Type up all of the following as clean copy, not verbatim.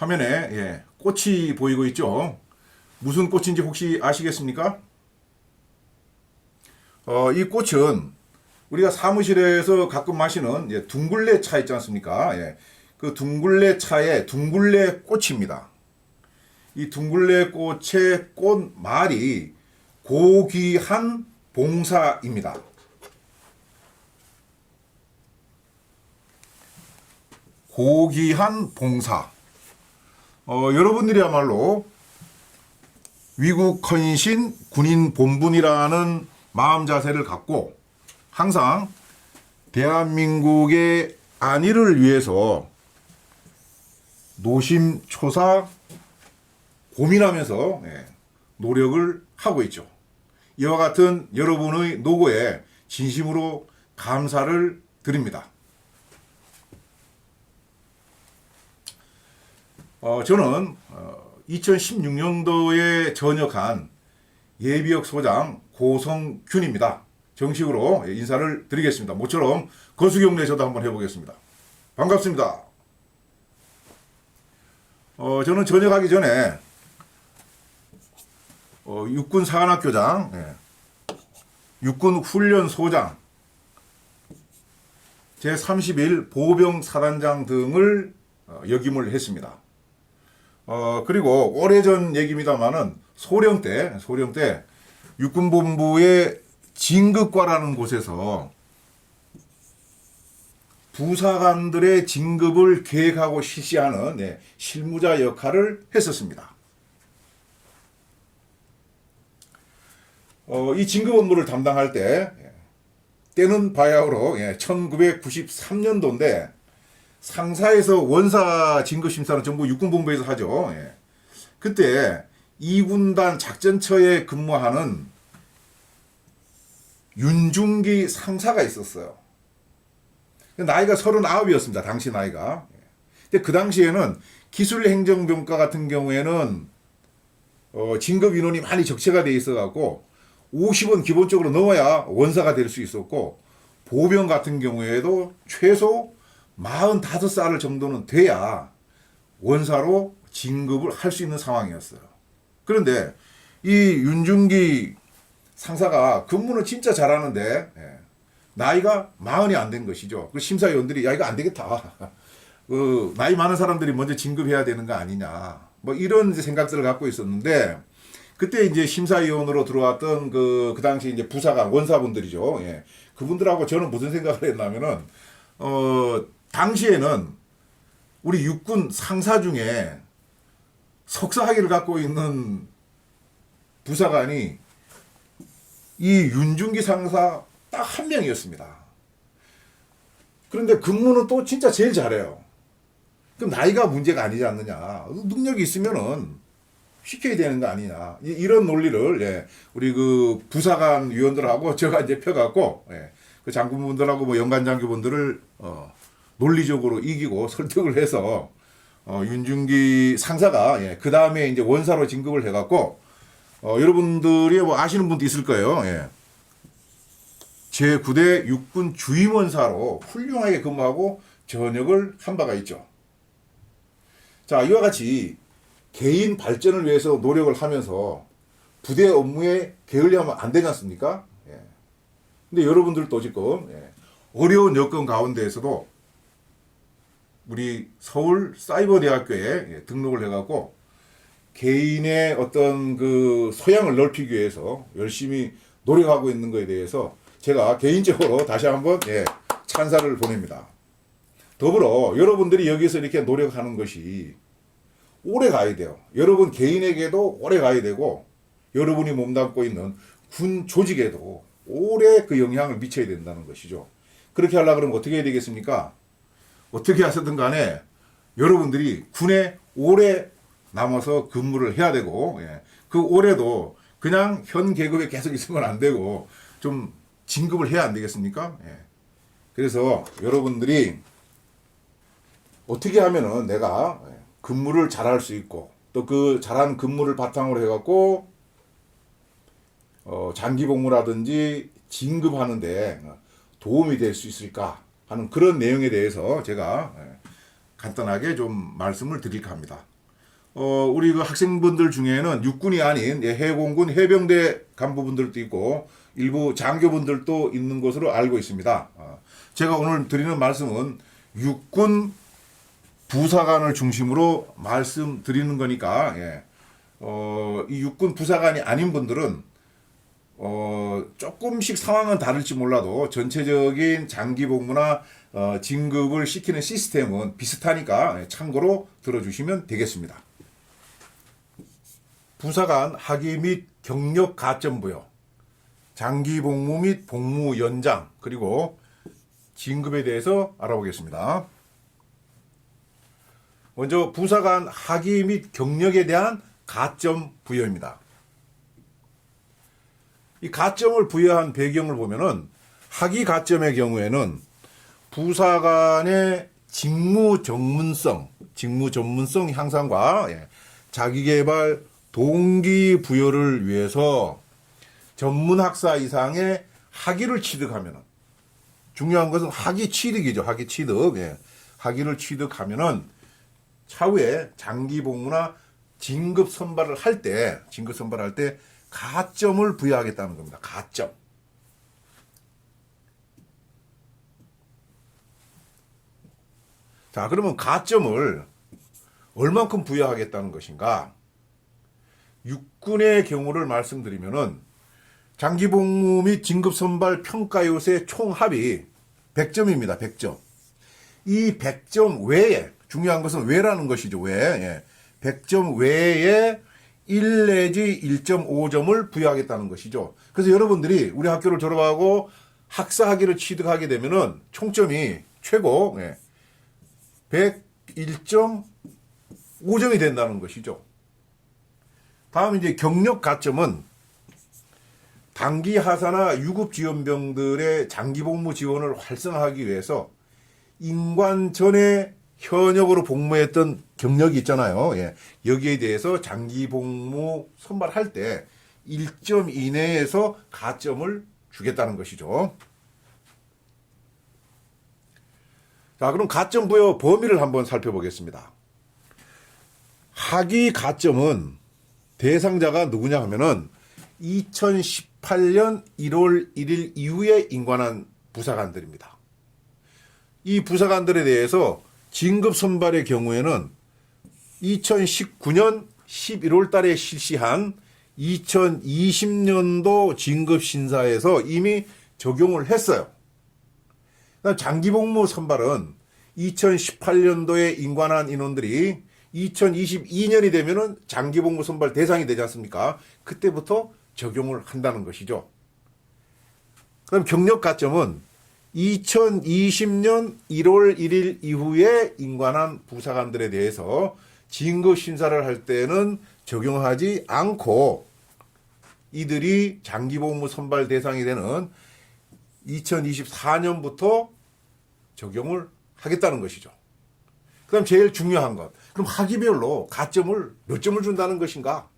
화면에 꽃이 보이고 있죠. 무슨 꽃인지 혹시 아시겠습니까? 이 꽃은 우리가 사무실에서 가끔 마시는 둥글레 차 있지 않습니까? 그 둥글레 차의 둥글레 꽃입니다. 이 둥글레 꽃의 꽃말이 고귀한 봉사입니다. 고귀한 봉사. 여러분들이야말로 위국 헌신 군인 본분이라는 마음 자세를 갖고 항상 대한민국의 안위를 위해서 노심초사 고민하면서 노력을 하고 있죠. 이와 같은 여러분의 노고에 진심으로 감사를 드립니다. 저는 2016년도에 전역한 예비역 소장 고성균입니다. 정식으로 인사를 드리겠습니다. 모처럼 거수경례 저도 한번 해보겠습니다. 반갑습니다. 저는 전역하기 전에 육군 사관학교장, 육군 훈련소장, 제31 보병사단장 등을 역임을 했습니다. 그리고 오래전 얘기입니다만은 소령 때 육군본부의 진급과라는 곳에서 부사관들의 진급을 계획하고 실시하는 실무자 역할을 했었습니다. 이 진급 업무를 담당할 때는 바야흐로 1993년도인데 상사에서 원사 진급 심사는 전부 육군본부에서 하죠. 그때 2군단 작전처에 근무하는 윤중기 상사가 있었어요. 나이가 39이었습니다. 당시 나이가. 근데 그 당시에는 기술행정병과 같은 경우에는 진급 인원이 많이 적체가 돼 있어갖고 50은 기본적으로 넘어야 원사가 될 수 있었고 보병 같은 경우에도 최소 45살 정도는 돼야 원사로 진급을 할 수 있는 상황이었어요. 그런데 이 윤중기 상사가 근무는 진짜 잘하는데 나이가 40이 안 된 것이죠. 그 심사위원들이 야 이거 안 되겠다. 나이 많은 사람들이 먼저 진급해야 되는 거 아니냐. 뭐 이런 생각들을 갖고 있었는데 그때 이제 심사위원으로 들어왔던 그 당시 이제 부사관 원사분들이죠. 그분들하고 저는 무슨 생각을 했냐면은 당시에는 우리 육군 상사 중에 석사 학위를 갖고 있는 부사관이 이 윤중기 상사 딱 한 명이었습니다. 그런데 근무는 또 진짜 제일 잘해요. 그럼 나이가 문제가 아니지 않느냐. 능력이 있으면은 시켜야 되는 거 아니냐. 이런 논리를 우리 그 부사관 위원들하고 제가 이제 펴갖고 그 장군분들하고 뭐 연관 장교분들을 논리적으로 이기고 설득을 해서 윤중기 상사가 그 다음에 이제 원사로 진급을 해갖고 여러분들이 뭐 아시는 분도 있을 거예요. 제9대 육군 주임원사로 훌륭하게 근무하고 전역을 한 바가 있죠. 자, 이와 같이 개인 발전을 위해서 노력을 하면서 부대 업무에 게을리하면 안 되지 않습니까? 근데 여러분들도 지금 어려운 여건 가운데에서도 우리 서울사이버대학교에 등록을 해갖고 개인의 어떤 그 소양을 넓히기 위해서 열심히 노력하고 있는 것에 대해서 제가 개인적으로 다시 한번 찬사를 보냅니다. 더불어 여러분들이 여기서 이렇게 노력하는 것이 오래 가야 돼요. 여러분 개인에게도 오래 가야 되고 여러분이 몸담고 있는 군 조직에도 오래 그 영향을 미쳐야 된다는 것이죠. 그렇게 하려고 그러면 어떻게 해야 되겠습니까? 어떻게 하시든 간에 여러분들이 군에 오래 남아서 근무를 해야 되고 그 올해도 그냥 현 계급에 계속 있으면 안 되고 좀 진급을 해야 안 되겠습니까? 그래서 여러분들이 어떻게 하면은 내가 근무를 잘할 수 있고 또 그 잘한 근무를 바탕으로 해갖고 장기 복무라든지 진급하는데 도움이 될 수 있을까 하는 그런 내용에 대해서 제가 간단하게 좀 말씀을 드릴까 합니다. 우리 그 학생분들 중에는 육군이 아닌 해공군 해병대 간부분들도 있고 일부 장교분들도 있는 것으로 알고 있습니다. 제가 오늘 드리는 말씀은 육군 부사관을 중심으로 말씀드리는 거니까 이 육군 부사관이 아닌 분들은 조금씩 상황은 다를지 몰라도 전체적인 장기 복무나 진급을 시키는 시스템은 비슷하니까 참고로 들어주시면 되겠습니다. 부사관 학위 및 경력 가점 부여, 장기 복무 및 복무 연장, 그리고 진급에 대해서 알아보겠습니다. 먼저 부사관 학위 및 경력에 대한 가점 부여입니다. 이 가점을 부여한 배경을 보면은 학위 가점의 경우에는 부사관의 직무 전문성 향상과 자기개발 동기부여를 위해서 전문학사 이상의 학위를 취득하면은, 중요한 것은 학위 취득이죠. 학위 취득. 학위를 취득하면은 차후에 장기 복무나 진급 선발을 할 때 가점을 부여하겠다는 겁니다. 가점. 자, 그러면 가점을 얼만큼 부여하겠다는 것인가? 육군의 경우를 말씀드리면은 장기 복무 및 진급 선발 평가 요새 총합이 100점입니다. 100점. 이 100점 외에, 중요한 것은 외라는 것이죠. 외. 100점 외에 1 내지 1.5점을 부여하겠다는 것이죠. 그래서 여러분들이 우리 학교를 졸업하고 학사 학위를 취득하게 되면은 총점이 최고 101.5점이 된다는 것이죠. 다음 이제 경력 가점은 단기 하사나 유급 지원병들의 장기 복무 지원을 활성화하기 위해서 임관 전에 현역으로 복무했던 경력이 있잖아요. 여기에 대해서 장기 복무 선발할 때 1점 이내에서 가점을 주겠다는 것이죠. 자, 그럼 가점 부여 범위를 한번 살펴보겠습니다. 학위 가점은 대상자가 누구냐 하면은 2018년 1월 1일 이후에 임관한 부사관들입니다. 이 부사관들에 대해서 진급 선발의 경우에는 2019년 11월 달에 실시한 2020년도 진급 심사에서 이미 적용을 했어요. 장기 복무 선발은 2018년도에 임관한 인원들이 2022년이 되면은 장기 복무 선발 대상이 되지 않습니까? 그때부터 적용을 한다는 것이죠. 그럼 경력 가점은 2020년 1월 1일 이후에 임관한 부사관들에 대해서 진급 심사를 할 때는 적용하지 않고 이들이 장기 복무 선발 대상이 되는 2024년부터 적용을 하겠다는 것이죠. 그다음 제일 중요한 것. 그럼 학위별로 가점을 몇 점을 준다는 것인가?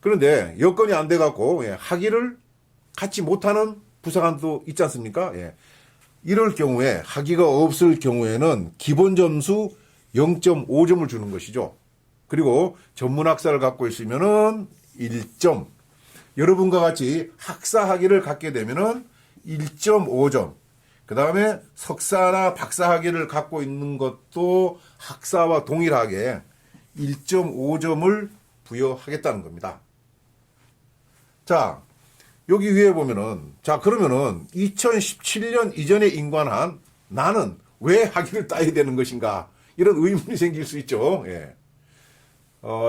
그런데 여건이 안 돼 갖고 학위를 갖지 못하는 부사관도 있지 않습니까? 이럴 경우에 학위가 없을 경우에는 기본 점수 0.5점을 주는 것이죠. 그리고 전문학사를 갖고 있으면은 1점. 여러분과 같이 학사 학위를 갖게 되면은 1.5점. 그 다음에 석사나 박사 학위를 갖고 있는 것도 학사와 동일하게 1.5점을 부여하겠다는 겁니다. 자, 여기 위에 보면은, 자, 그러면은 2017년 이전에 임관한 나는 왜 학위를 따야 되는 것인가? 이런 의문이 생길 수 있죠.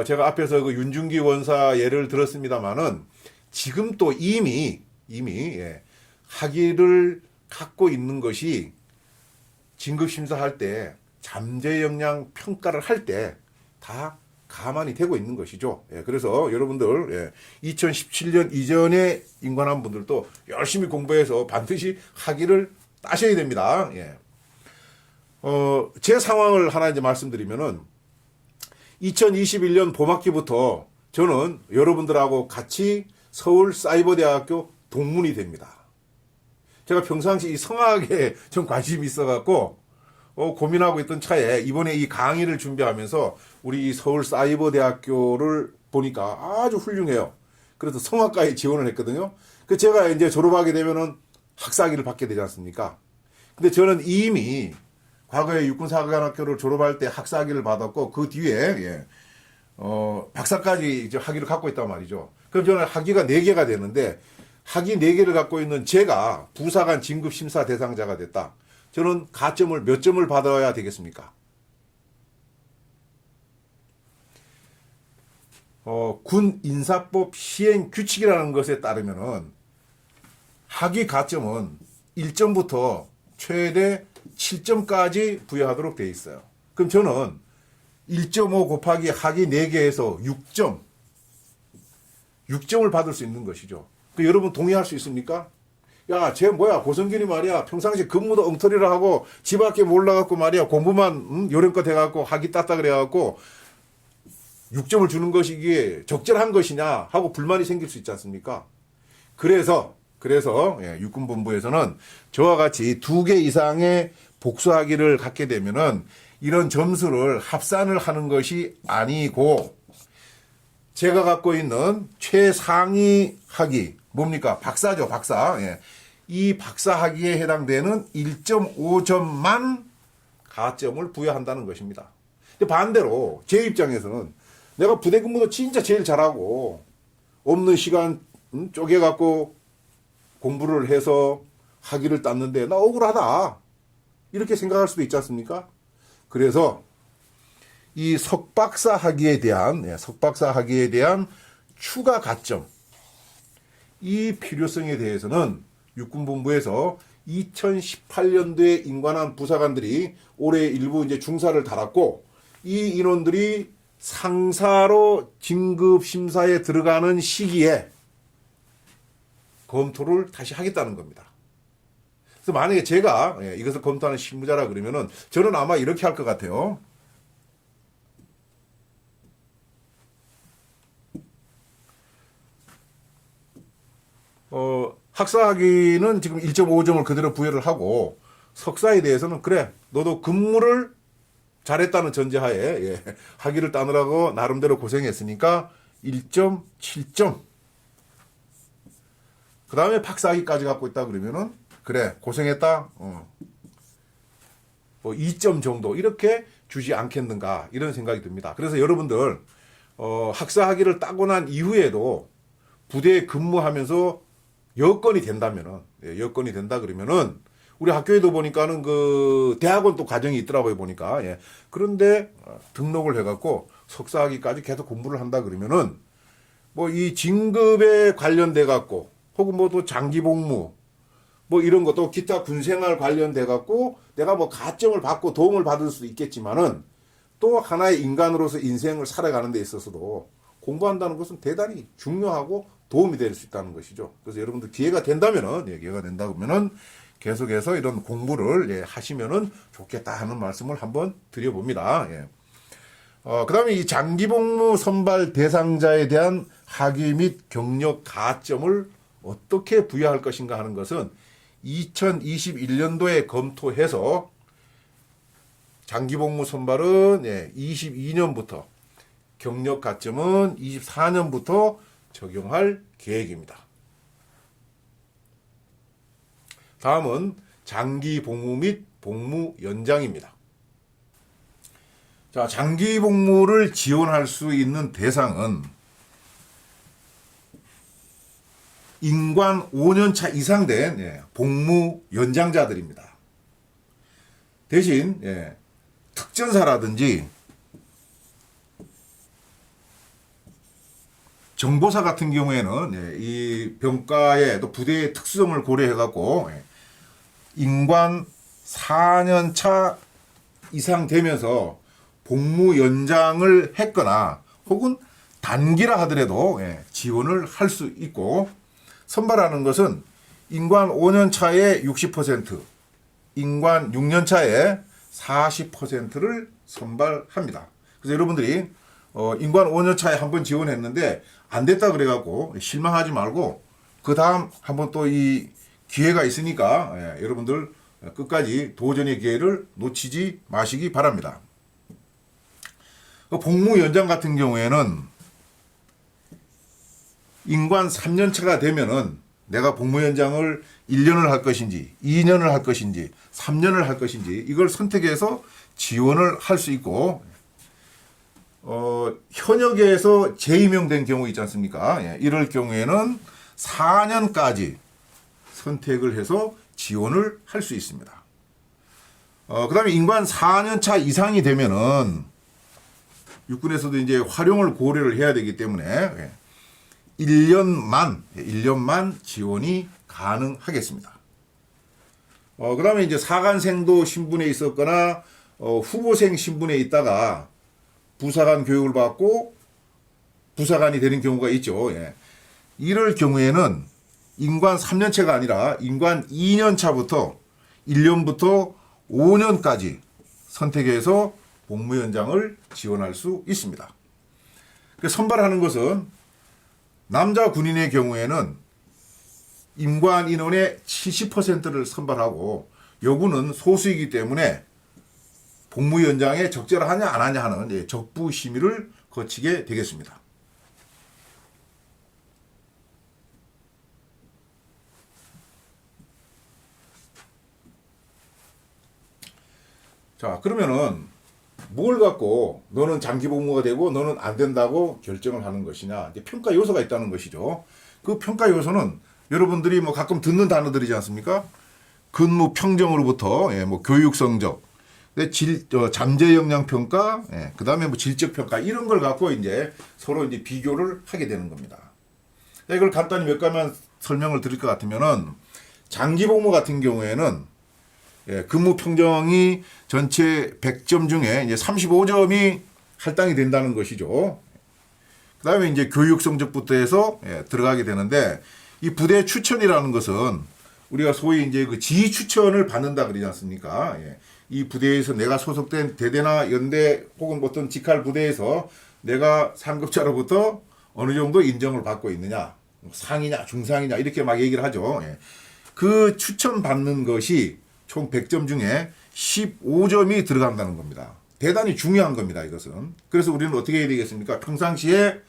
제가 앞에서 그 윤중기 원사 예를 들었습니다만은 지금 또 이미 학위를 갖고 있는 것이 진급심사할 때 잠재 역량 평가를 할 때 다 가만히 되고 있는 것이죠. 그래서 여러분들 2017년 이전에 임관한 분들도 열심히 공부해서 반드시 학위를 따셔야 됩니다. 제 상황을 하나 이제 말씀드리면은 2021년 봄학기부터 저는 여러분들하고 같이 서울사이버대학교 동문이 됩니다. 제가 평상시 이 성악에 좀 관심이 있어갖고 고민하고 있던 차에 이번에 이 강의를 준비하면서 우리 서울사이버대학교를 보니까 아주 훌륭해요. 그래서 성악과에 지원을 했거든요. 그 제가 이제 졸업하게 되면은 학사학위를 받게 되지 않습니까? 근데 저는 이미 과거에 육군사관학교를 졸업할 때 학사학위를 받았고 그 뒤에 박사까지 이제 학위를 갖고 있단 말이죠. 그럼 저는 학위가 4개가 되는데 학위 4개를 갖고 있는 제가 부사관 진급 심사 대상자가 됐다. 저는 가점을 몇 점을 받아야 되겠습니까? 군 인사법 시행 규칙이라는 것에 따르면은 학위 가점은 1점부터 최대 7점까지 부여하도록 되어 있어요. 그럼 저는 1.5 곱하기 학위 4개에서 6점을 받을 수 있는 것이죠. 그 여러분 동의할 수 있습니까? 야, 쟤 뭐야, 고성균이 말이야, 평상시 근무도 엉터리를 하고, 집 밖에 몰라갖고 말이야, 공부만, 요령껏 해갖고, 학위 땄다 그래갖고, 6점을 주는 것이 이게 적절한 것이냐, 하고 불만이 생길 수 있지 않습니까? 그래서, 육군본부에서는 저와 같이 2개 이상의 복수학위를 갖게 되면은, 이런 점수를 합산을 하는 것이 아니고, 제가 갖고 있는 최상위 학위, 뭡니까? 박사죠, 박사. 예. 이 박사 학위에 해당되는 1.5점만 가점을 부여한다는 것입니다. 근데 반대로 제 입장에서는 내가 부대 근무도 진짜 제일 잘하고 없는 시간 쪼개갖고 공부를 해서 학위를 땄는데 나 억울하다. 이렇게 생각할 수도 있지 않습니까? 그래서 이 석박사 학위에 대한 추가 가점, 이 필요성에 대해서는 육군본부에서 2018년도에 임관한 부사관들이 올해 일부 이제 중사를 달았고, 이 인원들이 상사로 진급 심사에 들어가는 시기에 검토를 다시 하겠다는 겁니다. 그래서 만약에 제가 이것을 검토하는 실무자라 그러면은 저는 아마 이렇게 할 것 같아요. 학사학위는 지금 1.5점을 그대로 부여를 하고 석사에 대해서는 그래 너도 근무를 잘했다는 전제하에 학위를 따느라고 나름대로 고생했으니까 1.7점. 그 다음에 박사학위까지 갖고 있다 그러면은 그래 고생했다. 뭐 2점 정도 이렇게 주지 않겠는가 이런 생각이 듭니다. 그래서 여러분들 학사학위를 따고 난 이후에도 부대에 근무하면서 여건이 된다 그러면은 우리 학교에도 보니까는 그 대학원 또 과정이 있더라고요 보니까. 그런데 등록을 해갖고 석사학위까지 계속 공부를 한다 그러면은 뭐 이 진급에 관련돼 갖고 혹은 뭐 또 장기 복무 뭐 이런 것도 기타 군생활 관련돼 갖고 내가 뭐 가점을 받고 도움을 받을 수도 있겠지만은 또 하나의 인간으로서 인생을 살아가는 데 있어서도 공부한다는 것은 대단히 중요하고 도움이 될 수 있다는 것이죠. 그래서 여러분들 기회가 된다면은 계속해서 이런 공부를 하시면은 좋겠다 하는 말씀을 한번 드려봅니다. 그 다음에 이 장기복무 선발 대상자에 대한 학위 및 경력 가점을 어떻게 부여할 것인가 하는 것은 2021년도에 검토해서 장기복무 선발은 22년부터 경력 가점은 24년부터 적용할 계획입니다. 다음은 장기 복무 및 복무 연장입니다. 자, 장기 복무를 지원할 수 있는 대상은 인관 5년차 이상 된 복무 연장자들입니다. 대신 특전사라든지 정보사 같은 경우에는 이 병과의 또 부대의 특수성을 고려해갖고 인관 4년차 이상 되면서 복무 연장을 했거나 혹은 단기라 하더라도 지원을 할 수 있고, 선발하는 것은 인관 5년 차에 60%, 인관 6년 차에 40%를 선발합니다. 그래서 여러분들이 인관 5년 차에 한번 지원했는데 안 됐다 그래갖고 실망하지 말고 그 다음 한번 또 이 기회가 있으니까 여러분들 끝까지 도전의 기회를 놓치지 마시기 바랍니다. 복무 연장 같은 경우에는 인관 3년차가 되면은 내가 복무 연장을 1년을 할 것인지 2년을 할 것인지 3년을 할 것인지 이걸 선택해서 지원을 할 수 있고 현역에서 재임용된 경우 있지 않습니까? 예, 이럴 경우에는 4년까지 선택을 해서 지원을 할 수 있습니다. 그 다음에 인관 4년차 이상이 되면은 육군에서도 이제 활용을 고려를 해야 되기 때문에 1년만 지원이 가능하겠습니다. 그 다음에 이제 사관생도 신분에 있었거나 후보생 신분에 있다가 부사관 교육을 받고 부사관이 되는 경우가 있죠. 예. 이럴 경우에는 인관 3년차가 아니라 인관 2년차부터 1년부터 5년까지 선택해서 복무 연장을 지원할 수 있습니다. 선발하는 것은 남자 군인의 경우에는 임관 인원의 70%를 선발하고 여군은 소수이기 때문에 복무 연장에 적절하냐 안 하냐 하는 적부 심의를 거치게 되겠습니다. 자, 그러면은 뭘 갖고 너는 장기 복무가 되고 너는 안 된다고 결정을 하는 것이냐? 이제 평가 요소가 있다는 것이죠. 그 평가 요소는 여러분들이 뭐 가끔 듣는 단어들이지 않습니까? 근무 평정으로부터 뭐 교육 성적, 잠재 역량 평가, 그다음에 뭐 질적 평가 이런 걸 갖고 이제 서로 이제 비교를 하게 되는 겁니다. 이걸 간단히 몇 가지만 설명을 드릴 것 같으면은 장기 복무 같은 경우에는 근무 평정이 전체 100점 중에 이제 35점이 할당이 된다는 것이죠. 그다음에 이제 교육 성적부터 해서 들어가게 되는데 이 부대 추천이라는 것은 우리가 소위 이제 그 지휘 추천을 받는다 그러지 않습니까? 이 부대에서 내가 소속된 대대나 연대 혹은 어떤 직할 부대에서 내가 상급자로부터 어느 정도 인정을 받고 있느냐, 상이냐, 중상이냐 이렇게 막 얘기를 하죠. 그 추천 받는 것이 총 100점 중에 15점이 들어간다는 겁니다. 대단히 중요한 겁니다, 이것은. 그래서 우리는 어떻게 해야 되겠습니까? 평상시에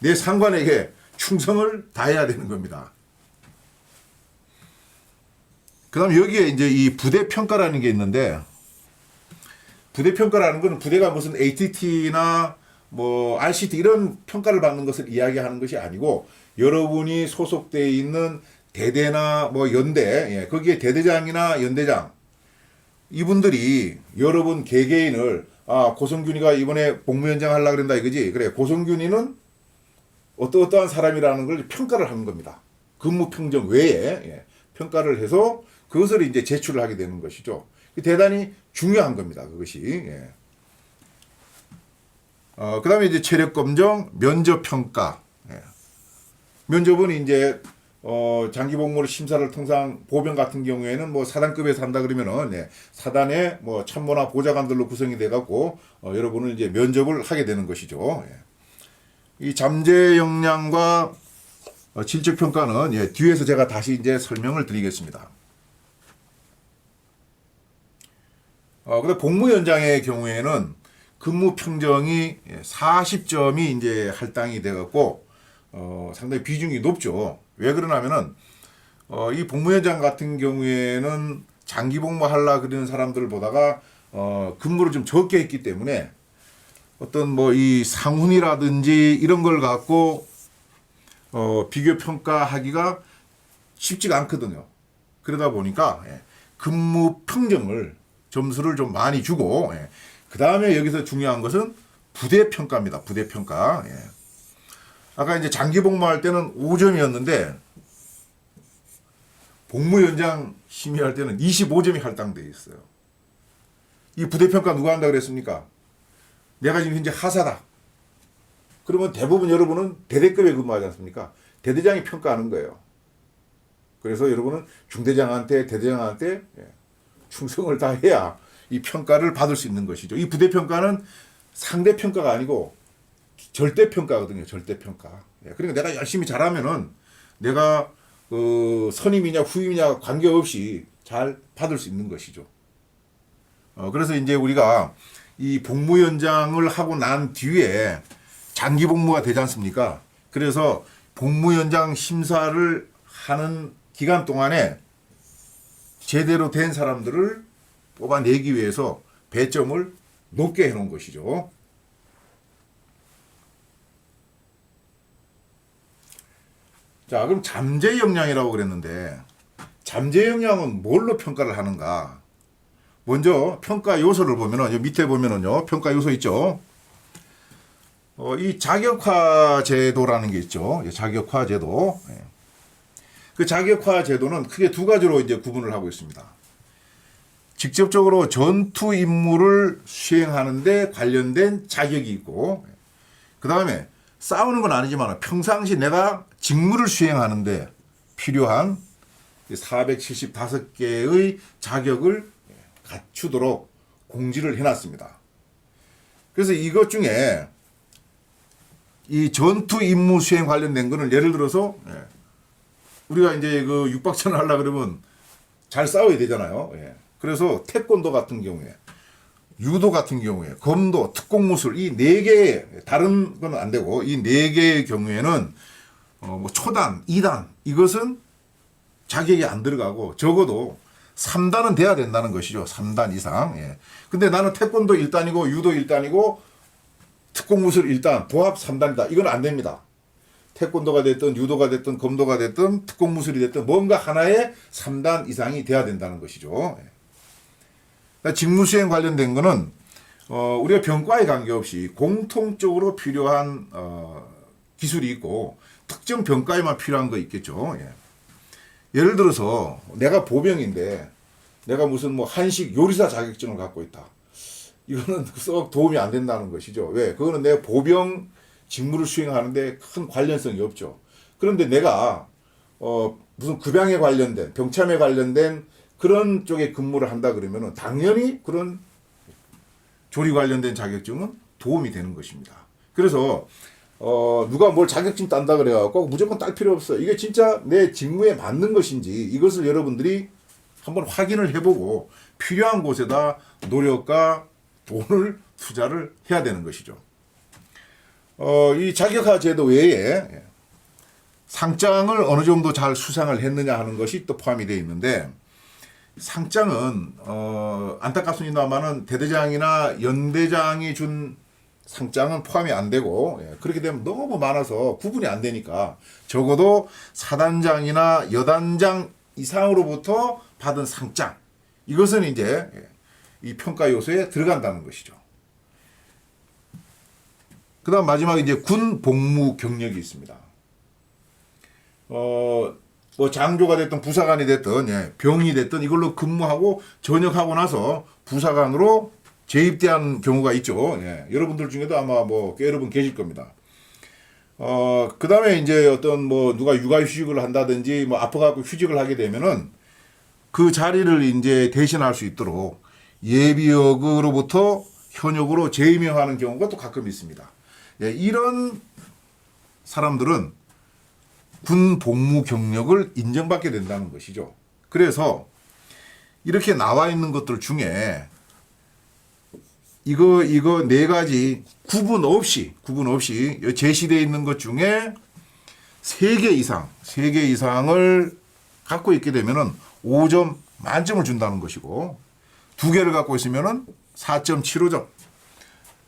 내 상관에게 충성을 다해야 되는 겁니다. 그 다음 여기에 이제 이 부대 평가라는 게 있는데, 부대 평가라는 것은 부대가 무슨 ATT나 뭐 RCT 이런 평가를 받는 것을 이야기하는 것이 아니고, 여러분이 소속되어 있는 대대나 뭐 연대, 거기에 대대장이나 연대장, 이분들이 여러분 개개인을, 고성균이가 이번에 복무 연장 하려고 그런다 이거지. 그래, 고성균이는 어떠한 사람이라는 걸 평가를 하는 겁니다. 근무 평정 외에 평가를 해서 그것을 이제 제출을 하게 되는 것이죠. 대단히 중요한 겁니다. 그것이. 그 다음에 이제 체력 검정, 면접 평가. 면접은 이제 장기 복무를 심사를 통상 보병 같은 경우에는 뭐 사단급에서 한다 그러면은 사단의 뭐 참모나 보좌관들로 구성이 돼 갖고 여러분을 이제 면접을 하게 되는 것이죠. 이 잠재 역량과 질적 평가는 뒤에서 제가 다시 이제 설명을 드리겠습니다. 근데 복무 연장의 경우에는 근무 평정이 40점이 이제 할당이 돼 갖고 상당히 비중이 높죠. 왜 그러냐면은 이 복무 연장 같은 경우에는 장기 복무 하려 그러는 사람들 보다가 근무를 좀 적게 했기 때문에 어떤 뭐 이 상훈이라든지 이런 걸 갖고 비교 평가하기가 쉽지가 않거든요. 그러다 보니까 근무 평정을 점수를 좀 많이 주고 그 다음에 여기서 중요한 것은 부대 평가입니다. 부대 평가. 아까 이제 장기 복무할 때는 5점이었는데 복무 연장 심의할 때는 25점이 할당되어 있어요. 이 부대 평가 누가 한다 그랬습니까? 내가 지금 현재 하사다. 그러면 대부분 여러분은 대대급에 근무하지 않습니까? 대대장이 평가하는 거예요. 그래서 여러분은 중대장한테 대대장한테 충성을 다해야 이 평가를 받을 수 있는 것이죠. 이 부대 평가는 상대 평가가 아니고 절대 평가거든요. 절대 평가. 그러니까 내가 열심히 잘하면은 내가 선임이냐 후임이냐 관계없이 잘 받을 수 있는 것이죠. 그래서 이제 우리가 이 복무 연장을 하고 난 뒤에 장기 복무가 되지 않습니까? 그래서 복무 연장 심사를 하는 기간 동안에 제대로 된 사람들을 뽑아내기 위해서 배점을 높게 해놓은 것이죠. 자, 그럼 잠재 역량이라고 그랬는데 잠재 역량은 뭘로 평가를 하는가? 먼저 평가 요소를 보면은 밑에 보면은요 평가 요소 있죠. 이 자격화 제도라는 게 있죠. 자격화 제도. 그 자격화 제도는 크게 두 가지로 이제 구분을 하고 있습니다. 직접적으로 전투 임무를 수행하는데 관련된 자격이 있고, 그 다음에 싸우는 건 아니지만 평상시 내가 직무를 수행하는데 필요한 475개의 자격을 갖추도록 공지를 해놨습니다. 그래서 이것 중에 이 전투 임무 수행 관련된 거는 예를 들어서 우리가 이제 그 육박전을 하려 그러면 잘 싸워야 되잖아요. 그래서 태권도 같은 경우에, 유도 같은 경우에, 검도, 특공무술 이 네 개 다른 건 안 되고 이 네 개의 경우에는 뭐 초단, 2단 이것은 자격이 안 들어가고 적어도 3단은 돼야 된다는 것이죠. 3단 이상. 근데 나는 태권도 1단이고 유도 1단이고 특공무술 1단, 도합 3단이다. 이건 안 됩니다. 태권도가 됐든 유도가 됐든 검도가 됐든 특공무술이 됐든 뭔가 하나의 3단 이상이 돼야 된다는 것이죠. 직무수행 관련된 거는 우리가 병과에 관계없이 공통적으로 필요한 기술이 있고 특정 병과에만 필요한 거 있겠죠. 예를 들어서 내가 보병인데 내가 무슨 뭐 한식 요리사 자격증을 갖고 있다. 이거는 썩 도움이 안 된다는 것이죠. 왜? 그거는 내가 보병 직무를 수행하는데 큰 관련성이 없죠. 그런데 내가 무슨 급양에 관련된 병참에 관련된 그런 쪽에 근무를 한다 그러면은 당연히 그런 조리 관련된 자격증은 도움이 되는 것입니다. 그래서 누가 뭘 자격증 딴다 그래갖고 무조건 딸 필요 없어. 이게 진짜 내 직무에 맞는 것인지 이것을 여러분들이 한번 확인을 해보고 필요한 곳에다 노력과 돈을 투자를 해야 되는 것이죠. 이 자격화 제도 외에 상장을 어느 정도 잘 수상을 했느냐 하는 것이 또 포함이 되어 있는데 상장은 안타깝습니다만은 대대장이나 연대장이 준 상장은 포함이 안 되고 그렇게 되면 너무 많아서 구분이 안 되니까 적어도 사단장이나 여단장 이상으로부터 받은 상장 이것은 이제 이 평가 요소에 들어간다는 것이죠. 그 다음 마지막에 이제 군 복무 경력이 있습니다. 뭐 장교가 됐든 부사관이 됐든 병이 됐든 이걸로 근무하고 전역하고 나서 부사관으로 재입대한 경우가 있죠. 여러분들 중에도 아마 뭐 꽤 여러 분 계실 겁니다. 그 다음에 이제 어떤 뭐 누가 육아휴직을 한다든지 뭐 아파갖고 휴직을 하게 되면은 그 자리를 이제 대신할 수 있도록 예비역으로부터 현역으로 재임명하는 경우가 또 가끔 있습니다. 이런 사람들은 군 복무 경력을 인정받게 된다는 것이죠. 그래서 이렇게 나와 있는 것들 중에 이거 네 가지 구분 없이 제시되어 있는 것 중에 3개 이상을 갖고 있게 되면은 5점 만점을 준다는 것이고 2개를 갖고 있으면은 4.75점.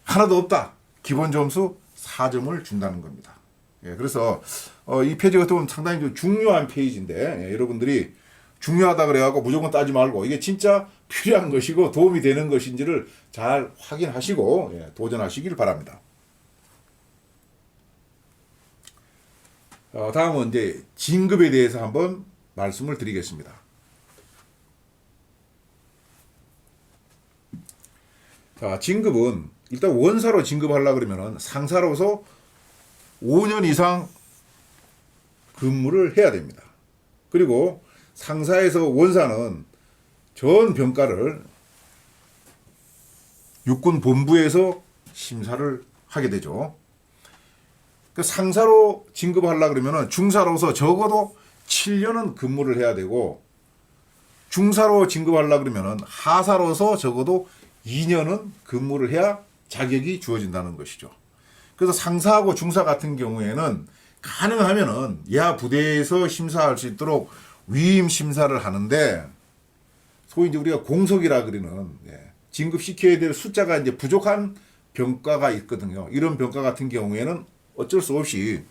하나도 없다. 기본 점수 4점을 준다는 겁니다. 그래서 이 페이지 같은 경우는 상당히 좀 중요한 페이지인데 여러분들이 중요하다 그래갖고 무조건 따지 말고 이게 진짜 필요한 것이고 도움이 되는 것인지를 잘 확인하시고 도전하시길 바랍니다. 다음은 이제 진급에 대해서 한번 말씀을 드리겠습니다. 자, 진급은 일단 원사로 진급하려고 그러면은 상사로서 5년 이상 근무를 해야 됩니다. 그리고 상사에서 원사는 전 병과를 육군 본부에서 심사를 하게 되죠. 그 상사로 진급하려고 그러면은 중사로서 적어도 7년은 근무를 해야 되고 중사로 진급하려 그러면은 하사로서 적어도 2년은 근무를 해야 자격이 주어진다는 것이죠. 그래서 상사하고 중사 같은 경우에는 가능하면은 예하 부대에서 심사할 수 있도록 위임 심사를 하는데, 소위 이제 우리가 공석이라 그러는, 진급시켜야 될 숫자가 이제 부족한 병과가 있거든요. 이런 병과 같은 경우에는 어쩔 수 없이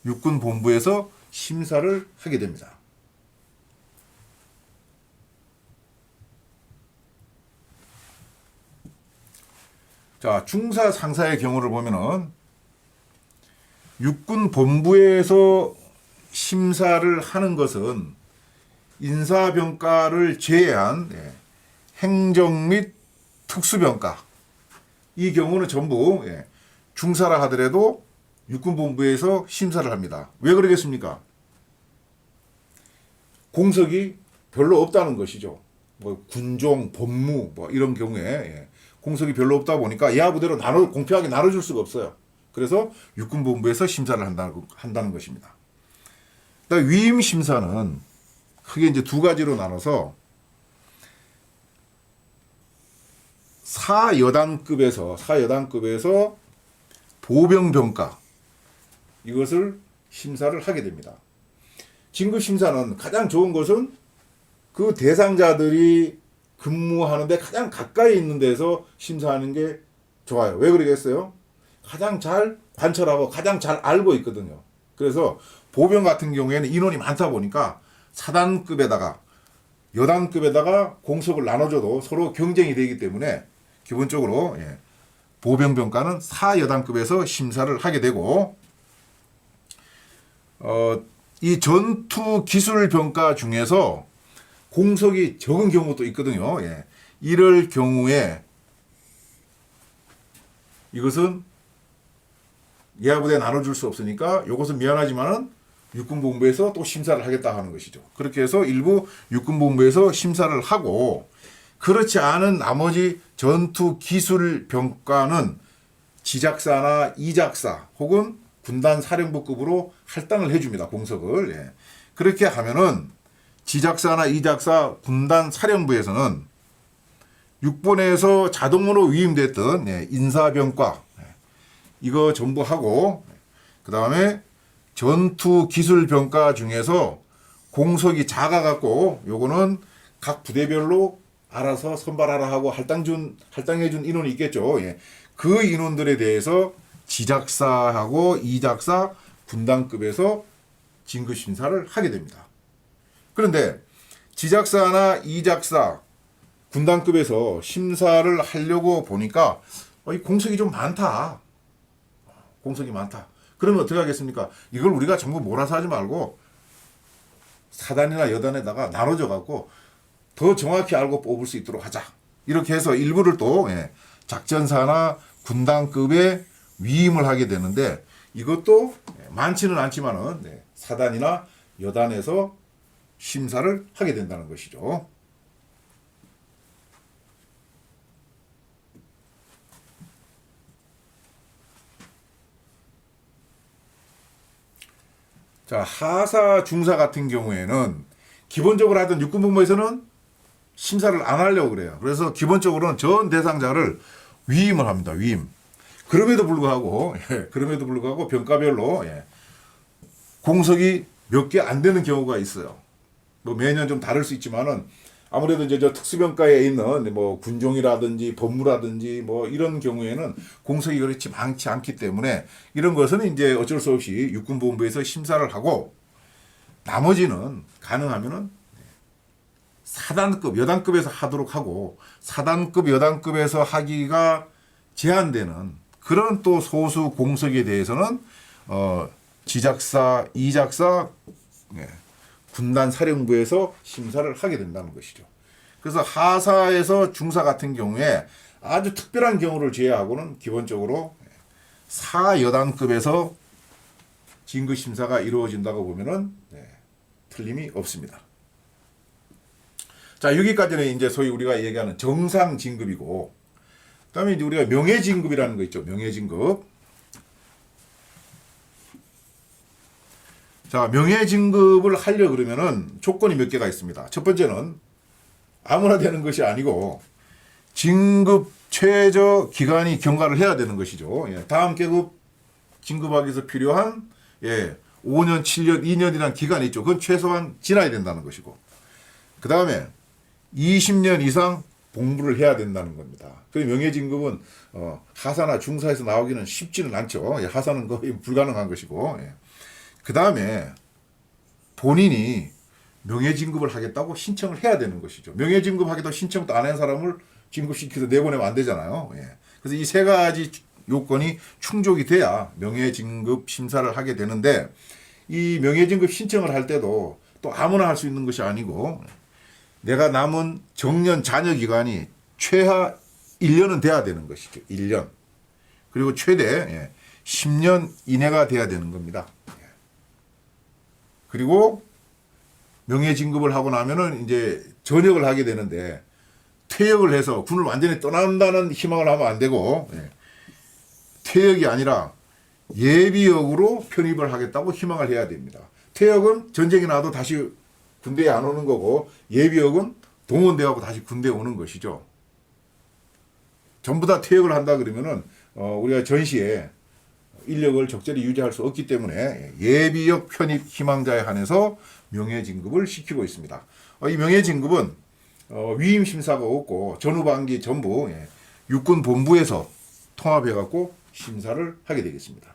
육군 본부에서 심사를 하게 됩니다. 자, 중사 상사의 경우를 보면은 육군 본부에서 심사를 하는 것은 인사병과를 제외한 행정 및 특수병과, 이 경우는 전부 중사라 하더라도 육군본부에서 심사를 합니다. 왜 그러겠습니까? 공석이 별로 없다는 것이죠. 뭐 군종, 법무 뭐 이런 경우에 공석이 별로 없다 보니까 예하부대로 공평하게 나눠줄 수가 없어요. 그래서 육군본부에서 심사를 한다는 것입니다. 위임 심사는 크게 이제 두 가지로 나눠서 사여단급에서 보병병과, 이것을 심사를 하게 됩니다. 진급 심사는 가장 좋은 것은 그 대상자들이 근무하는데 가장 가까이 있는 데서 심사하는 게 좋아요. 왜 그러겠어요? 가장 잘 관철하고 가장 잘 알고 있거든요. 그래서 보병 같은 경우에는 인원이 많다 보니까 사단급에다가 여단급에다가 공석을 나눠줘도 서로 경쟁이 되기 때문에 기본적으로 보병병과는 사여단급에서 심사를 하게 되고, 이 전투기술병과 중에서 공석이 적은 경우도 있거든요. 이럴 경우에 이것은 예하부대에 나눠줄 수 없으니까 이것은 미안하지만은 육군본부에서 또 심사를 하겠다 하는 것이죠. 그렇게 해서 일부 육군본부에서 심사를 하고, 그렇지 않은 나머지 전투기술병과는 지작사나 이작사 혹은 군단 사령부급으로 할당을 해줍니다. 공석을. 그렇게 하면은 지작사나 이작사 군단 사령부에서는 육본에서 자동으로 위임됐던 인사병과 이거 전부 하고, 그 다음에 전투기술병과 중에서 공석이 작아갖고 요거는 각 부대별로 알아서 선발하라 하고 할당해준 인원이 있겠죠. 그 인원들에 대해서 지작사하고 이작사 군단급에서 진급 심사를 하게 됩니다. 그런데 지작사나 이작사 군단급에서 심사를 하려고 보니까 이 공석이 좀 많다. 공석이 많다. 그러면 어떻게 하겠습니까? 이걸 우리가 전부 몰아서 하지 말고 사단이나 여단에다가 나눠져 갖고 더 정확히 알고 뽑을 수 있도록 하자. 이렇게 해서 일부를 또 작전사나 군단급에 위임을 하게 되는데, 이것도 많지는 않지만은 사단이나 여단에서 심사를 하게 된다는 것이죠. 자, 하사, 중사 같은 경우에는 기본적으로 하던 육군본부에서는 심사를 안 하려고 그래요. 그래서 기본적으로는 전 대상자를 위임을 합니다. 위임. 그럼에도 불구하고 병과별로 공석이 몇 개 안 되는 경우가 있어요. 뭐 매년 좀 다를 수 있지만은 아무래도 이제 저 특수병과에 있는 뭐 군종이라든지 법무라든지 뭐 이런 경우에는 공석이 그렇지 많지 않기 때문에 이런 것은 이제 어쩔 수 없이 육군본부에서 심사를 하고, 나머지는 가능하면은 사단급, 여단급에서 하도록 하고, 사단급, 여단급에서 하기가 제한되는 그런 또 소수 공석에 대해서는 지작사, 이작사, 군단 사령부에서 심사를 하게 된다는 것이죠. 그래서 하사에서 중사 같은 경우에 아주 특별한 경우를 제외하고는 기본적으로 사여단급에서 진급 심사가 이루어진다고 보면은 틀림이 없습니다. 자, 여기까지는 이제 소위 우리가 얘기하는 정상 진급이고, 그다음에 이제 우리가 명예 진급이라는 거 있죠. 명예 진급. 자, 명예 진급을 하려 그러면은 조건이 몇 개가 있습니다. 첫 번째는 아무나 되는 것이 아니고 진급 최저 기간이 경과를 해야 되는 것이죠. 예, 다음 계급 진급하기 위해서 필요한 5년, 7년, 2년이라는 기간이 있죠. 그건 최소한 지나야 된다는 것이고 그 다음에 20년 이상 복무를 해야 된다는 겁니다. 그리고 명예진급은 하사나 중사에서 나오기는 쉽지는 않죠. 예, 하사는 거의 불가능한 것이고 그 다음에 본인이 명예진급을 하겠다고 신청을 해야 되는 것이죠. 명예진급 하겠다고 신청도 안 한 사람을 진급시켜서 내보내면 안 되잖아요. 예. 그래서 이 세 가지 요건이 충족이 돼야 명예진급 심사를 하게 되는데 이 명예진급 신청을 할 때도 또 아무나 할 수 있는 것이 아니고 내가 남은 정년 잔여 기간이 최하 1년은 돼야 되는 것이죠. 1년. 그리고 최대 10년 이내가 돼야 되는 겁니다. 그리고 명예진급을 하고 나면은 이제 전역을 하게 되는데 퇴역을 해서 군을 완전히 떠난다는 희망을 하면 안 되고 퇴역이 아니라 예비역으로 편입을 하겠다고 희망을 해야 됩니다. 퇴역은 전쟁이 나도 다시 군대에 안 오는 거고 예비역은 동원돼가고 다시 군대에 오는 것이죠. 전부 다 퇴역을 한다 그러면은 우리가 전시에 인력을 적절히 유지할 수 없기 때문에 예비역 편입 희망자에 한해서 명예진급을 시키고 있습니다. 이 명예진급은 위임 심사가 없고 전후반기 전부 육군본부에서 통합해갖고 심사를 하게 되겠습니다.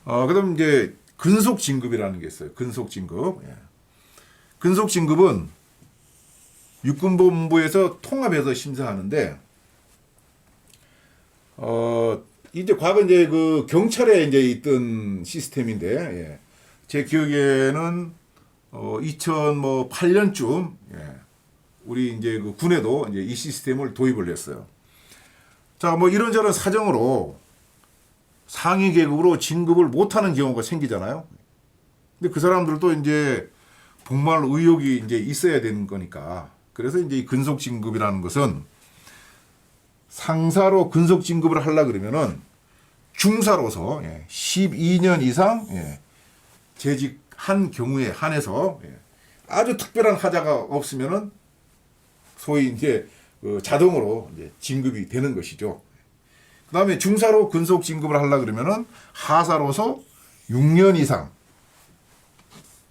그다음 이제 근속진급이라는 게 있어요. 근속진급. 근속진급은 육군본부에서 통합해서 심사하는데, 이제 과거 이제 그 경찰에 이제 있던 시스템인데, 제 기억에는 2008년쯤 우리 이제 그 군에도 이제 이 시스템을 도입을 했어요. 자, 뭐 이런저런 사정으로 상위 계급으로 진급을 못하는 경우가 생기잖아요. 근데 그 사람들도 이제 복무할 의욕이 이제 있어야 되는 거니까. 그래서 이제 이 근속 진급이라는 것은 상사로 근속 진급을 하려 그러면은 중사로서 12년 이상 재직한 경우에 한해서 아주 특별한 하자가 없으면은 소위 이제 자동으로 이제 진급이 되는 것이죠. 그 다음에 중사로 근속 진급을 하려 그러면은 하사로서 6년 이상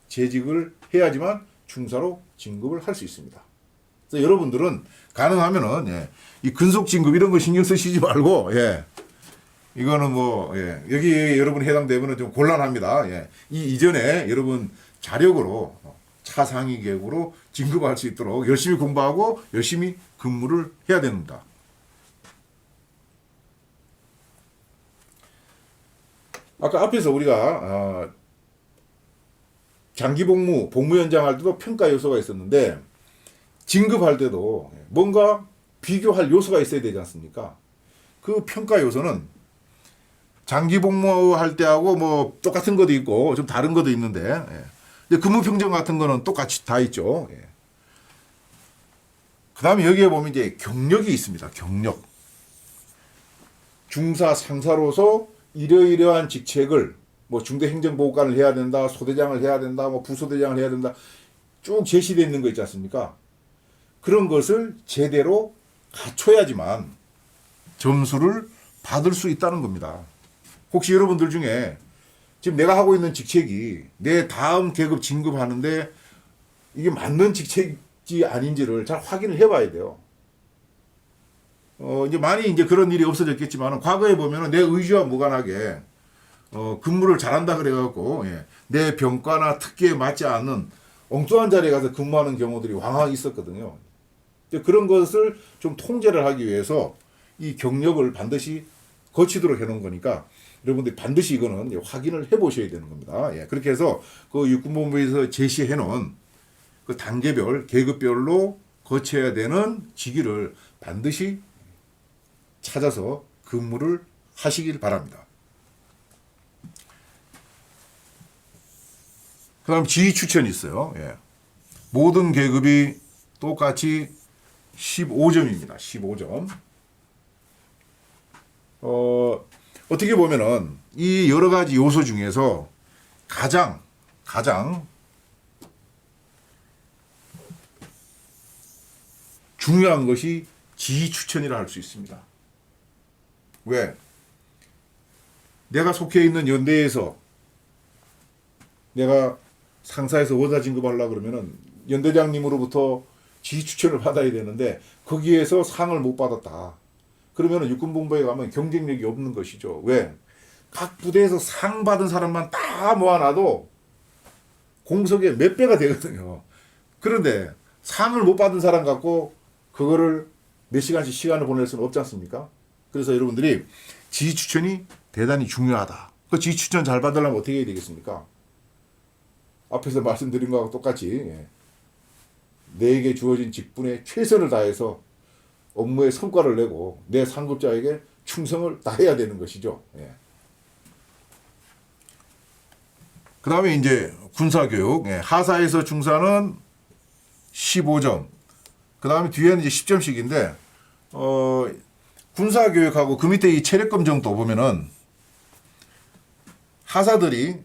재직을 해야지만 중사로 진급을 할 수 있습니다. 그래서 여러분들은 가능하면은 이 근속 진급 이런 거 신경 쓰시지 말고 이거는 뭐 여기 여러분 해당되면은 좀 곤란합니다. 이 이전에 여러분 자력으로 차상위 계급으로 진급할 수 있도록 열심히 공부하고 열심히 근무를 해야 됩니다. 아까 앞에서 우리가 장기 복무, 복무 연장할 때도 평가 요소가 있었는데 진급할 때도 뭔가 비교할 요소가 있어야 되지 않습니까? 그 평가 요소는 장기 복무할 때하고 뭐 똑같은 것도 있고 좀 다른 것도 있는데 근무 평점 같은 거는 똑같이 다 있죠. 그 다음에 여기에 보면 이제 경력이 있습니다. 경력. 중사 상사로서 이러이러한 직책을 뭐 중대 행정보고관을 해야 된다, 소대장을 해야 된다, 뭐 부소대장을 해야 된다, 쭉 제시되어 있는 거 있지 않습니까? 그런 것을 제대로 갖춰야지만 점수를 받을 수 있다는 겁니다. 혹시 여러분들 중에 지금 내가 하고 있는 직책이 내 다음 계급 진급하는데 이게 맞는 직책이 아닌지를 잘 확인을 해봐야 돼요. 이제 많이 이제 그런 일이 없어졌겠지만 과거에 보면은 내 의지와 무관하게 근무를 잘한다 그래갖고 내 병과나 특기에 맞지 않는 엉뚱한 자리에 가서 근무하는 경우들이 왕왕 있었거든요. 그런 것을 좀 통제를 하기 위해서 이 경력을 반드시 거치도록 해놓은 거니까 여러분들이 반드시 이거는 확인을 해보셔야 되는 겁니다. 그렇게 해서 그 육군본부에서 제시해놓은 그 단계별, 계급별로 거쳐야 되는 직위를 반드시 찾아서 근무를 하시길 바랍니다. 그 다음 지휘 추천이 있어요. 모든 계급이 똑같이 15점입니다. 15점. 어떻게 보면은 이 여러 가지 요소 중에서 가장 가장 중요한 것이 지휘 추천이라 할 수 있습니다. 왜? 내가 속해 있는 연대에서 내가 상사에서 원사 진급하려고 그러면은 연대장님으로부터 지휘 추천을 받아야 되는데 거기에서 상을 못 받았다. 그러면은 육군본부에 가면 경쟁력이 없는 것이죠. 왜? 각 부대에서 상 받은 사람만 다 모아놔도 공석의 몇 배가 되거든요. 그런데 상을 못 받은 사람 갖고 그거를 몇 시간씩 시간을 보낼 수는 없지 않습니까? 그래서 여러분들이 지휘 추천이 대단히 중요하다. 그 지휘 추천 잘 받으려면 어떻게 해야 되겠습니까? 앞에서 말씀드린 거하고 똑같이 내게 주어진 직분에 최선을 다해서 업무의 성과를 내고 내 상급자에게 충성을 다해야 되는 것이죠. 그 다음에 이제 군사교육. 하사에서 중사는 15점. 그 다음에 뒤에는 이제 10점씩인데, 군사교육하고 그 밑에 이 체력검정도 보면은 하사들이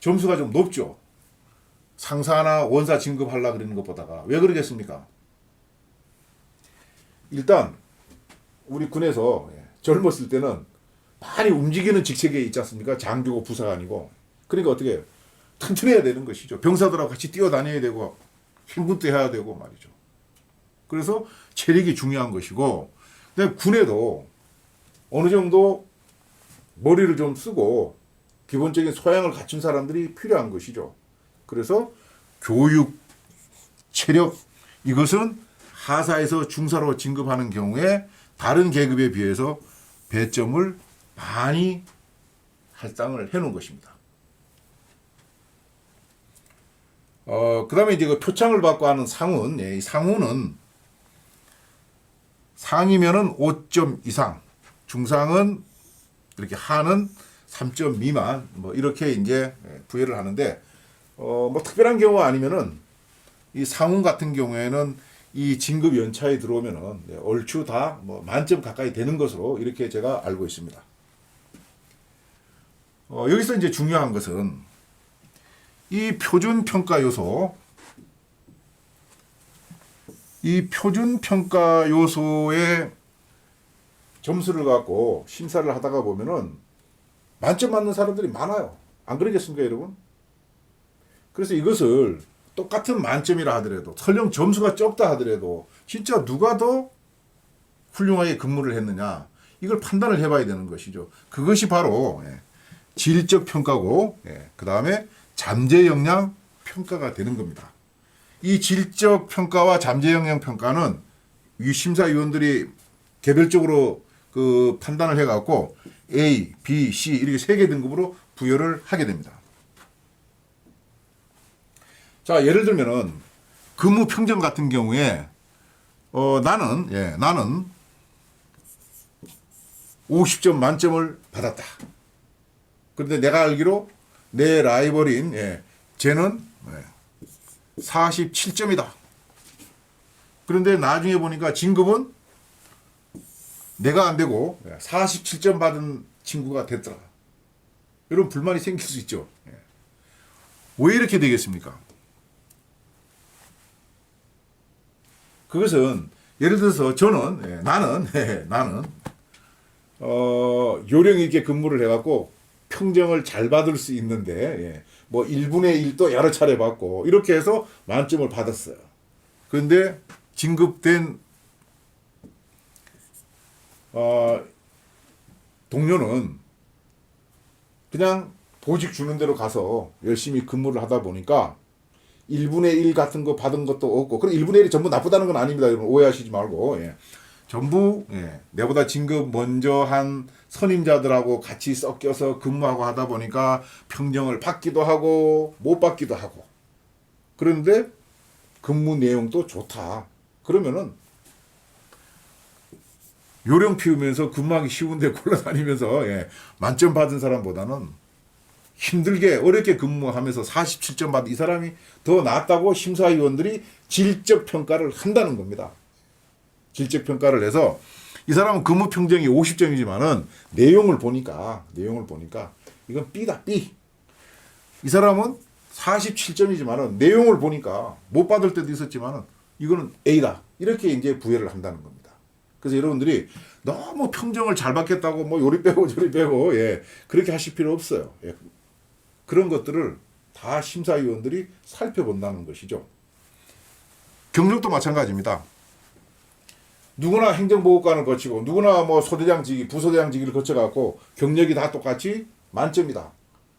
점수가 좀 높죠. 상사나 원사 진급하려고 그러는 것보다가. 왜 그러겠습니까? 일단, 우리 군에서 젊었을 때는 많이 움직이는 직책에 있지 않습니까? 장교고 부사관이고. 그러니까 어떻게 해요? 튼튼해야 되는 것이죠. 병사들하고 같이 뛰어다녀야 되고, 행군도 해야 되고 말이죠. 그래서 체력이 중요한 것이고, 근데 군에도 어느 정도 머리를 좀 쓰고 기본적인 소양을 갖춘 사람들이 필요한 것이죠. 그래서 교육, 체력, 이것은 하사에서 중사로 진급하는 경우에 다른 계급에 비해서 배점을 많이 할당을 해놓은 것입니다. 그 다음에 이제 그 표창을 받고 하는 상훈, 이 상훈은 상이면은 5점 이상, 중상은 이렇게 하는 3점 미만, 뭐 이렇게 이제 부여를 하는데, 뭐 특별한 경우 아니면은 이 상훈 같은 경우에는 이 진급 연차에 들어오면은 얼추 다 뭐 만점 가까이 되는 것으로 이렇게 제가 알고 있습니다. 여기서 이제 중요한 것은 이 표준 평가 요소, 이 표준 평가 요소의 점수를 갖고 심사를 하다가 보면은 만점 맞는 사람들이 많아요. 안 그러겠습니까, 여러분? 그래서 이것을 똑같은 만점이라 하더라도, 설령 점수가 적다 하더라도 진짜 누가 더 훌륭하게 근무를 했느냐, 이걸 판단을 해봐야 되는 것이죠. 그것이 바로 질적 평가고, 그 다음에 잠재 역량 평가가 되는 겁니다. 이 질적 평가와 잠재 역량 평가는 이 심사위원들이 개별적으로 그 판단을 해갖고 A, B, C 이렇게 3개 등급으로 부여를 하게 됩니다. 자, 예를 들면은 근무 평점 같은 경우에 나는 50점 만점을 받았다. 그런데 내가 알기로 내 라이벌인 쟤는 47점이다. 그런데 나중에 보니까 진급은 내가 안 되고 47점 받은 친구가 됐더라. 이런 불만이 생길 수 있죠. 왜 이렇게 되겠습니까? 그것은 예를 들어서 저는 나는 요령 있게 근무를 해갖고 평정을 잘 받을 수 있는데 뭐 1분의 1도 여러 차례 받고 이렇게 해서 만점을 받았어요. 그런데 진급된 동료는 그냥 보직 주는 대로 가서 열심히 근무를 하다 보니까 1분의 1 같은 거 받은 것도 없고, 그럼 1분의 1이 전부 나쁘다는 건 아닙니다. 여러분 오해하시지 말고. 전부 내보다 진급 먼저 한 선임자들하고 같이 섞여서 근무하고 하다 보니까 평정을 받기도 하고 못 받기도 하고, 그런데 근무 내용도 좋다. 그러면은 요령 피우면서 근무하기 쉬운데 골라다니면서 만점 받은 사람보다는 힘들게 어렵게 근무하면서 47점 받은 이 사람이 더 낫다고 심사위원들이 질적 평가를 한다는 겁니다. 질적 평가를 해서 이 사람은 근무 평정이 50점이지만은 내용을 보니까 이건 B다, B. 이 사람은 47점이지만은 내용을 보니까 못 받을 때도 있었지만은 이거는 A다. 이렇게 이제 부여를 한다는 겁니다. 그래서 여러분들이 너무 평점을 잘 받겠다고 뭐 요리 빼고 저리 빼고 예. 그렇게 하실 필요 없어요. 예. 그런 것들을 다 심사위원들이 살펴본다는 것이죠. 경력도 마찬가지입니다. 누구나 행정보고관을 거치고 누구나 뭐 소대장직이 부소대장직을 거쳐갖고 경력이 다 똑같이 만점이다.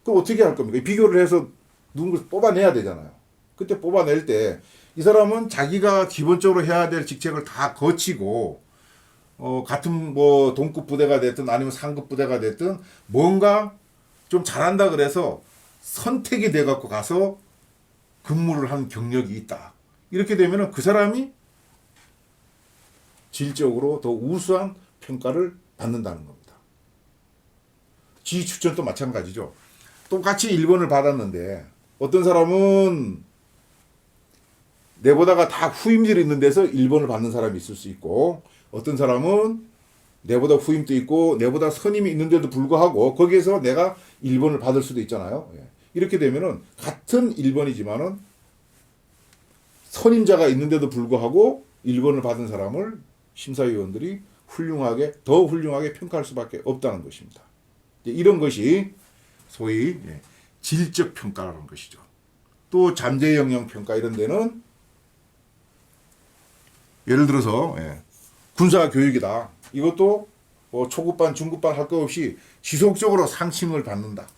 그럼 어떻게 할 겁니까? 비교를 해서 누군가 뽑아내야 되잖아요. 그때 뽑아낼 때 이 사람은 자기가 기본적으로 해야 될 직책을 다 거치고 같은 뭐 동급 부대가 됐든 아니면 상급 부대가 됐든 뭔가 좀 잘한다 그래서 선택이 돼갖고 가서 근무를 한 경력이 있다. 이렇게 되면은 그 사람이 질적으로 더 우수한 평가를 받는다는 겁니다. 지휘 추천도 마찬가지죠. 똑같이 1번을 받았는데 어떤 사람은 내보다가 다 후임질이 있는 데서 1번을 받는 사람이 있을 수 있고 어떤 사람은 내보다 후임도 있고 내보다 선임이 있는데도 불구하고 거기에서 내가 1번을 받을 수도 있잖아요. 이렇게 되면은 같은 1번이지만은 선임자가 있는데도 불구하고 1번을 받은 사람을 심사위원들이 더 훌륭하게 평가할 수밖에 없다는 것입니다. 이런 것이 소위 질적 평가라는 것이죠. 또 잠재 역량 평가 이런 데는 예를 들어서 군사 교육이다. 이것도 뭐 초급반, 중급반 할 것 없이 지속적으로 상칭을 받는다.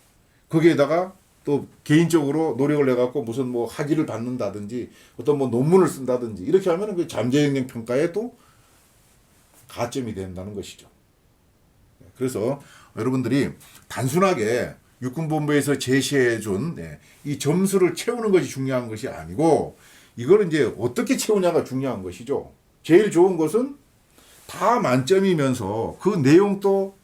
거기에다가 또 개인적으로 노력을 해갖고 무슨 뭐 학위를 받는다든지 어떤 뭐 논문을 쓴다든지 이렇게 하면은 그 잠재 역량 평가에 또 가점이 된다는 것이죠. 그래서 여러분들이 단순하게 육군본부에서 제시해준 이 점수를 채우는 것이 중요한 것이 아니고 이걸 이제 어떻게 채우냐가 중요한 것이죠. 제일 좋은 것은 다 만점이면서 그 내용도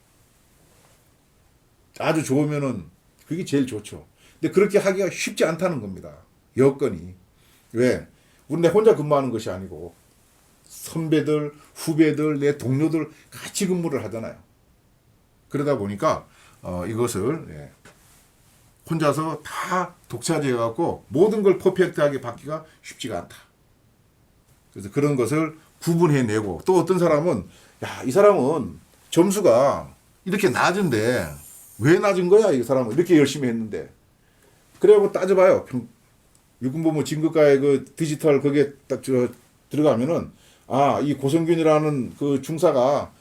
아주 좋으면은 그게 제일 좋죠. 근데 그렇게 하기가 쉽지 않다는 겁니다. 여건이. 왜? 우리 내 혼자 근무하는 것이 아니고 선배들, 후배들, 내 동료들 같이 근무를 하잖아요. 그러다 보니까 이것을 혼자서 다 독차지해갖고 모든 걸 퍼펙트하게 받기가 쉽지가 않다. 그래서 그런 것을 구분해내고 또 어떤 사람은 이 사람은 점수가 이렇게 낮은데 왜 낮은 거야? 이 사람은 이렇게 열심히 했는데 그래갖고 따져봐요. 육군본부 진급과의 그 디지털 거기에 딱 들어가면은 이 고성균이라는 그 중사가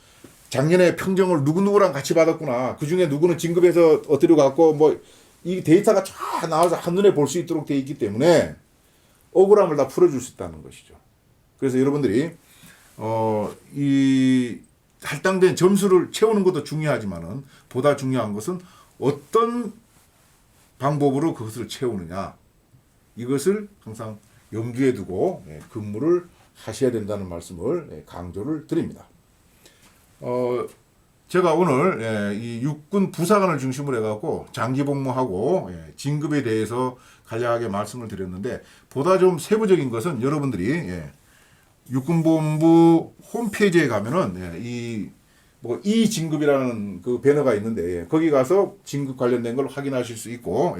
작년에 평정을 누구누구랑 같이 받았구나. 그 중에 누구는 진급해서 어디로 갔고 뭐 이 데이터가 쫙 나와서 한눈에 볼 수 있도록 돼 있기 때문에 억울함을 다 풀어줄 수 있다는 것이죠. 그래서 여러분들이 이 할당된 점수를 채우는 것도 중요하지만은 보다 중요한 것은 어떤 방법으로 그것을 채우느냐 이것을 항상 염두에 두고 근무를 하셔야 된다는 말씀을 강조를 드립니다. 제가 오늘 이 육군 부사관을 중심으로 해갖고 장기 복무하고 진급에 대해서 간략하게 말씀을 드렸는데 보다 좀 세부적인 것은 여러분들이 육군본부 홈페이지에 가면은 이 진급이라는 그 배너가 있는데 거기 가서 진급 관련된 걸 확인하실 수 있고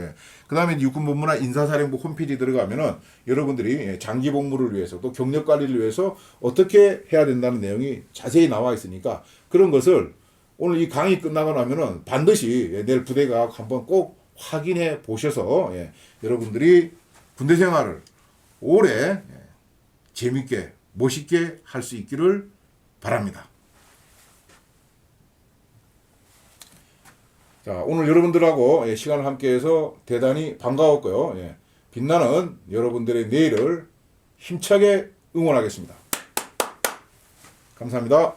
그 다음에 육군본부나 인사사령부 홈페이지 들어가면은 여러분들이 장기 복무를 위해서 또 경력 관리를 위해서 어떻게 해야 된다는 내용이 자세히 나와 있으니까 그런 것을 오늘 이 강의 끝나고 나면은 반드시 내일 부대 가서 한번 꼭 확인해 보셔서 여러분들이 군대 생활을 오래 재밌게 멋있게 할 수 있기를 바랍니다. 자, 오늘 여러분들하고 시간을 함께해서 대단히 반가웠고요. 빛나는 여러분들의 내일을 힘차게 응원하겠습니다. 감사합니다.